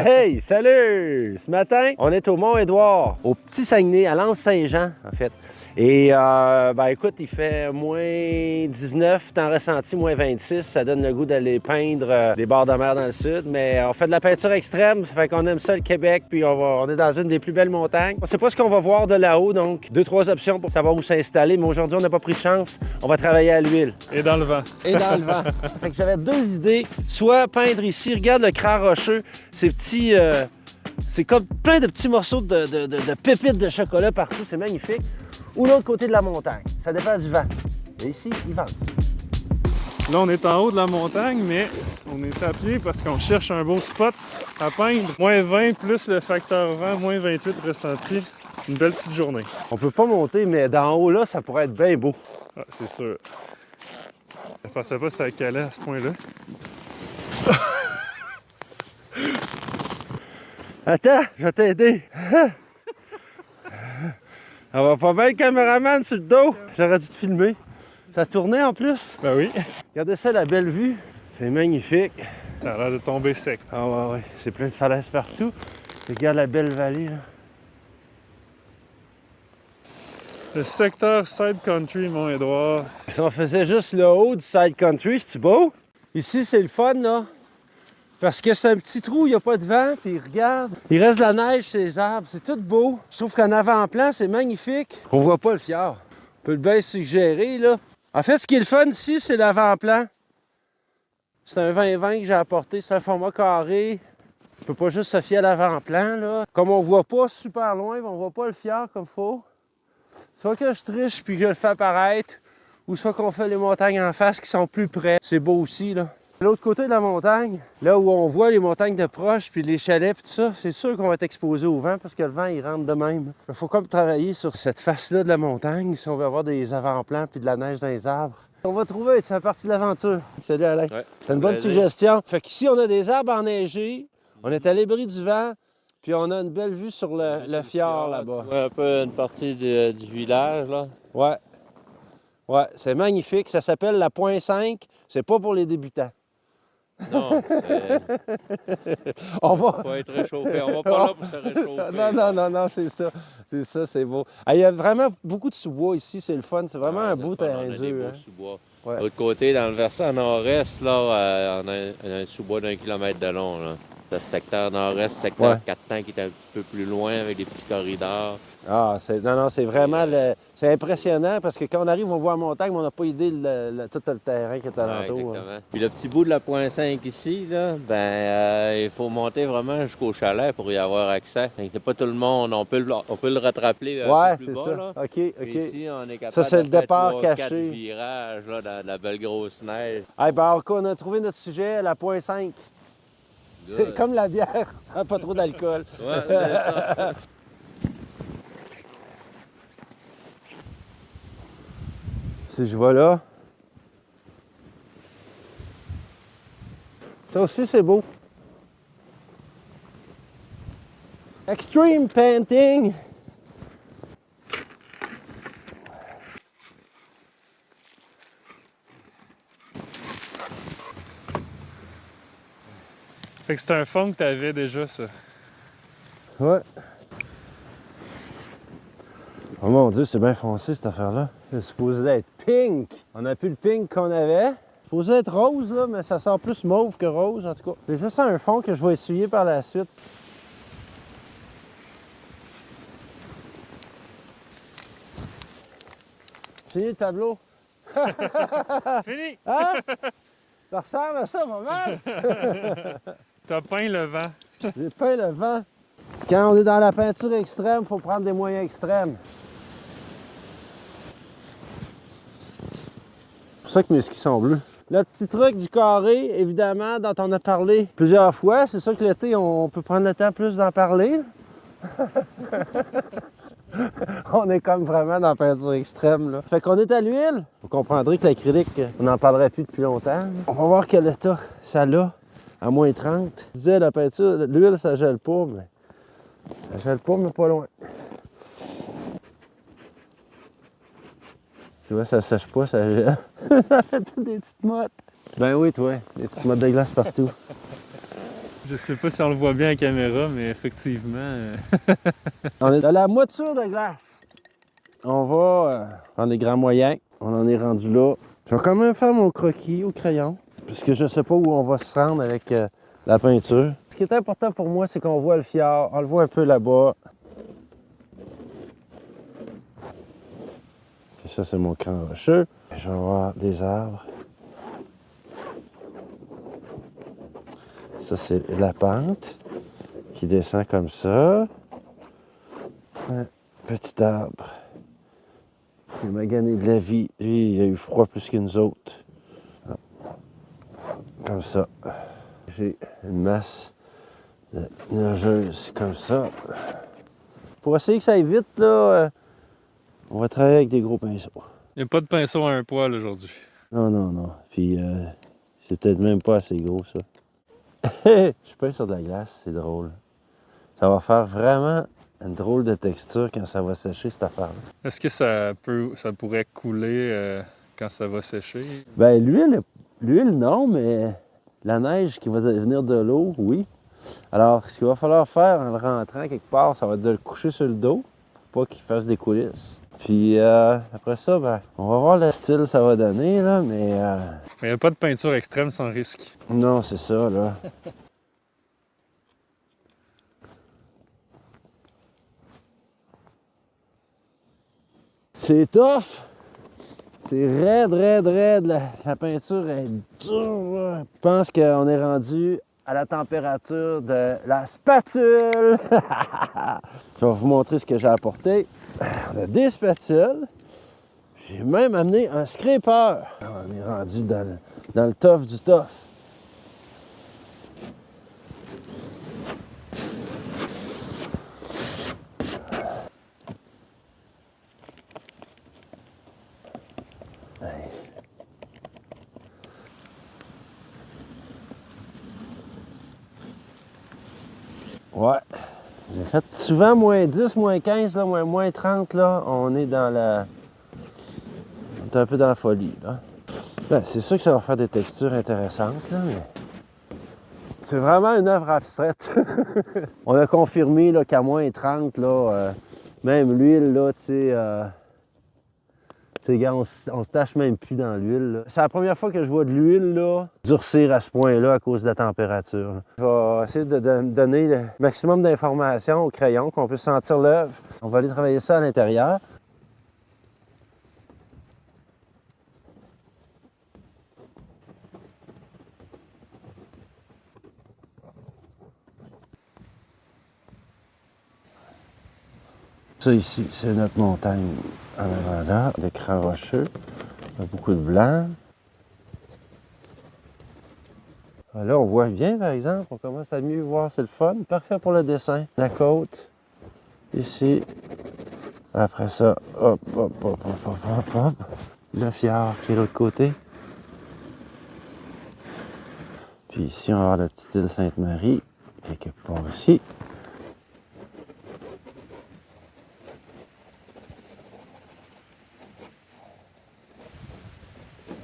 Hey, salut! Ce matin, on est au Mont-Édouard, au Petit Saguenay, à l'Anse-Saint-Jean, en fait. Et, écoute, il fait moins 19, temps ressenti, moins 26. Ça donne le goût d'aller peindre des bords de mer dans le sud. Mais on fait de la peinture extrême, ça fait qu'on aime ça, le Québec, puis on est dans une des plus belles montagnes. On sait pas ce qu'on va voir de là-haut, donc 2-3 options pour savoir où s'installer. Mais aujourd'hui, on n'a pas pris de chance. On va travailler à l'huile. Et dans le vent. Et dans le vent. Fait que j'avais deux idées. Soit peindre ici, regarde le cran rocheux, ces petits... c'est comme plein de petits morceaux de pépites de chocolat partout, c'est magnifique. Ou l'autre côté de la montagne, ça dépend du vent. Et ici, il vente. Là, on est en haut de la montagne, mais on est à pied parce qu'on cherche un beau spot à peindre. Moins 20 plus le facteur vent, moins 28 ressenti. Une belle petite journée. On peut pas monter, mais d'en haut, là, ça pourrait être bien beau. Ah, c'est sûr. Je pensais pas que ça calait à ce point-là. Attends, je vais t'aider. On va pas bien le caméraman sur le dos. J'aurais dû te filmer. Ça tournait en plus. Ben oui. Regardez ça, la belle vue. C'est magnifique. Ça a l'air de tomber sec. Ah ouais. C'est plein de falaises partout. Regarde la belle vallée, là. Le secteur Side Country, Mont-Édouard. Si on faisait juste le haut du Side Country, c'est-tu beau? Ici, c'est le fun, là. Parce que c'est un petit trou, il n'y a pas de vent, puis regarde, il reste de la neige sur les arbres, c'est tout beau. Je trouve qu'en avant-plan, c'est magnifique. On voit pas le fjord. On peut le bien suggérer, là. En fait, ce qui est le fun ici, c'est l'avant-plan. C'est un 20-20 que j'ai apporté, c'est un format carré. On peut pas juste se fier à l'avant-plan, là. Comme on voit pas super loin, on voit pas le fjord comme faut. Soit que je triche puis que je le fais apparaître, ou soit qu'on fait les montagnes en face qui sont plus près. C'est beau aussi, là. De l'autre côté de la montagne, là où on voit les montagnes de proche puis les chalets puis tout ça, c'est sûr qu'on va être exposé au vent parce que le vent, il rentre de même. Il faut comme travailler sur cette face-là de la montagne si on veut avoir des avant-plans puis de la neige dans les arbres. On va trouver, ça fait partie de l'aventure. Salut Alain. Ouais. C'est une bonne suggestion. Fait qu'ici, on a des arbres enneigés, on est à l'abri du vent, puis on a une belle vue sur le fjord là-bas. Tu vois un peu une partie du village, là. Ouais. Ouais, c'est magnifique. Ça s'appelle la Point 5. C'est pas pour les débutants. Non, On va... faut être réchauffé. On va pas là pour se réchauffer. Non, c'est ça. C'est ça, c'est beau. Ah, il y a vraiment beaucoup de sous-bois ici, c'est le fun. C'est vraiment un beau terrain de jeu. On a des beaux sous-bois. Ouais. De l'autre côté, dans le versant nord-est, là, on a un sous-bois d'1 kilomètre de long, là. Le secteur nord-est, secteur 4 temps qui est un petit peu plus loin avec des petits corridors. Ah, c'est vraiment... C'est impressionnant parce que quand on arrive, on voit la montagne, mais on n'a pas idée de tout le terrain qui est alentour. Ouais, exactement. Puis le petit bout de la Point 5 ici, là, il faut monter vraiment jusqu'au chalet pour y avoir accès. C'est pas tout le monde. On peut le rattraper un peu plus bas, ça. Là. OK. Ici, on est capable ça, c'est de le faire départ 3, caché. 4 virages là, dans la belle grosse neige. Hey, on a trouvé notre sujet, la Point 5. Comme la bière, ça n'a pas trop d'alcool. Ouais, c'est ça. Si je vois là. Ça aussi, c'est beau. Extreme painting. Fait que c'est un fond que t'avais déjà, ça. Ouais. Oh mon Dieu, c'est bien foncé cette affaire-là. C'est supposé être pink. On n'a plus le pink qu'on avait. C'est supposé être rose, là, mais ça sort plus mauve que rose, en tout cas. C'est juste un fond que je vais essuyer par la suite. Fini le tableau. Fini! Hein? Ça ressemble à ça, pas mal. T'as peint le vent. J'ai peint le vent. Quand on est dans la peinture extrême, il faut prendre des moyens extrêmes. C'est pour ça que mes skis sont bleus. Le petit truc du carré, évidemment, dont on a parlé plusieurs fois, c'est sûr que l'été, on peut prendre le temps plus d'en parler. On est comme vraiment dans la peinture extrême, là. Fait qu'on est à l'huile. Vous comprendrez que l'acrylique, on n'en parlerait plus depuis longtemps. On va voir quel état ça a à moins 30. Je disais, la peinture, l'huile, ça gèle pas, mais... Ça gèle pas, mais pas loin. Tu vois, ça sèche pas, ça gèle. Ça fait toutes des petites mottes. Ben oui, toi, des petites mottes de glace partout. Je sais pas si on le voit bien à la caméra, mais effectivement... On est dans la moiture de glace. On va prendre des grands moyens. On en est rendu là. Je vais quand même faire mon croquis au crayon, puisque je sais pas où on va se rendre avec la peinture. Ce qui est important pour moi, c'est qu'on voit le fjord. On le voit un peu là-bas. Et ça, c'est mon cran rocheux. Je vais avoir des arbres. Ça, c'est la pente qui descend comme ça. Un petit arbre. Il m'a gagné de la vie. Lui, il a eu froid plus que nous autres. Comme ça. J'ai une masse de nageuses comme ça. Pour essayer que ça aille vite, là, on va travailler avec des gros pinceaux. Il n'y a pas de pinceau à un poil aujourd'hui. Non, non, non. Puis, c'est peut-être même pas assez gros, ça. Je peins sur de la glace, c'est drôle. Ça va faire vraiment une drôle de texture quand ça va sécher, cette affaire-là. Est-ce que ça pourrait couler quand ça va sécher? Ben, l'huile, non, mais la neige qui va venir de l'eau, oui. Alors, ce qu'il va falloir faire en le rentrant quelque part, ça va être de le coucher sur le dos pour pas qu'il fasse des coulisses. Puis après ça, ben, on va voir le style que ça va donner, là, mais... Mais il n'y a pas de peinture extrême sans risque. Non, c'est ça, là. C'est tough! C'est raide, raide, raide. La peinture est dure, là. Je pense qu'on est rendu à la température de la spatule. Je vais vous montrer ce que j'ai apporté. On a des spatules. J'ai même amené un scraper. On est rendu dans le tough du tough. Ouais. J'ai fait souvent moins 10, moins 15, là, moins 30, là. On est dans la... On est un peu dans la folie, là. Ben, c'est sûr que ça va faire des textures intéressantes, là, mais... C'est vraiment une œuvre abstraite. On a confirmé là, qu'à moins 30, là, même l'huile, là, tu sais... Gars, on se tâche même plus dans l'huile. C'est la première fois que je vois de l'huile là, durcir à ce point-là à cause de la température. Là. Je vais essayer de donner le maximum d'informations au crayon, qu'on puisse sentir l'œuvre. On va aller travailler ça à l'intérieur. Ça ici, c'est notre montagne en avant là, l'écran rocheux. Il y a beaucoup de blanc. Là, on voit bien, par exemple. On commence à mieux voir, c'est le fun. Parfait pour le dessin. La côte, ici. Après ça, hop, hop, hop, hop, hop, hop, hop. Le fjord qui est de l'autre côté. Puis ici, on va avoir la petite île Sainte-Marie, quelque part ici.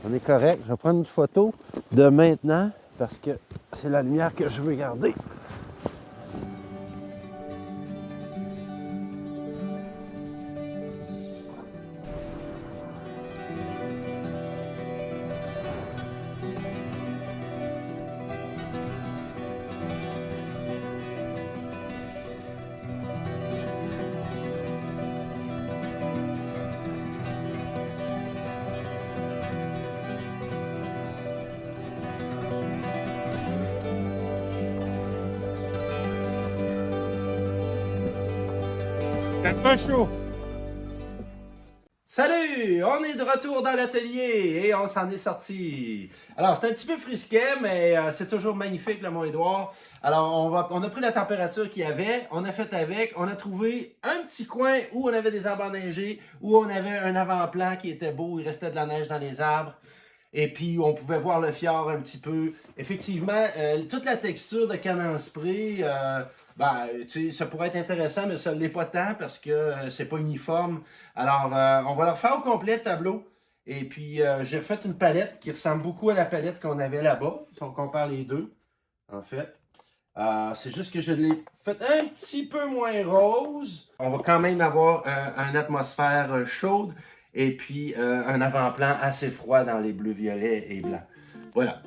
On est correct. Je vais prendre une photo de maintenant parce que c'est la lumière que je veux garder. Pas chaud! Salut! On est de retour dans l'atelier et on s'en est sorti. Alors, c'est un petit peu frisquet, mais c'est toujours magnifique, le Mont-Édouard. Alors, on a pris la température qu'il y avait, on a fait avec, on a trouvé un petit coin où on avait des arbres enneigés, où on avait un avant-plan qui était beau, il restait de la neige dans les arbres. Et puis, on pouvait voir le fjord un petit peu. Effectivement, toute la texture de Can Spray, tu sais, ça pourrait être intéressant, mais ça ne l'est pas tant parce que c'est pas uniforme. Alors, on va le refaire au complet, le tableau. Et puis, j'ai refait une palette qui ressemble beaucoup à la palette qu'on avait là-bas, si on compare les deux, en fait. C'est juste que je l'ai fait un petit peu moins rose. On va quand même avoir une atmosphère chaude et puis un avant-plan assez froid dans les bleus, violets et blancs. Voilà.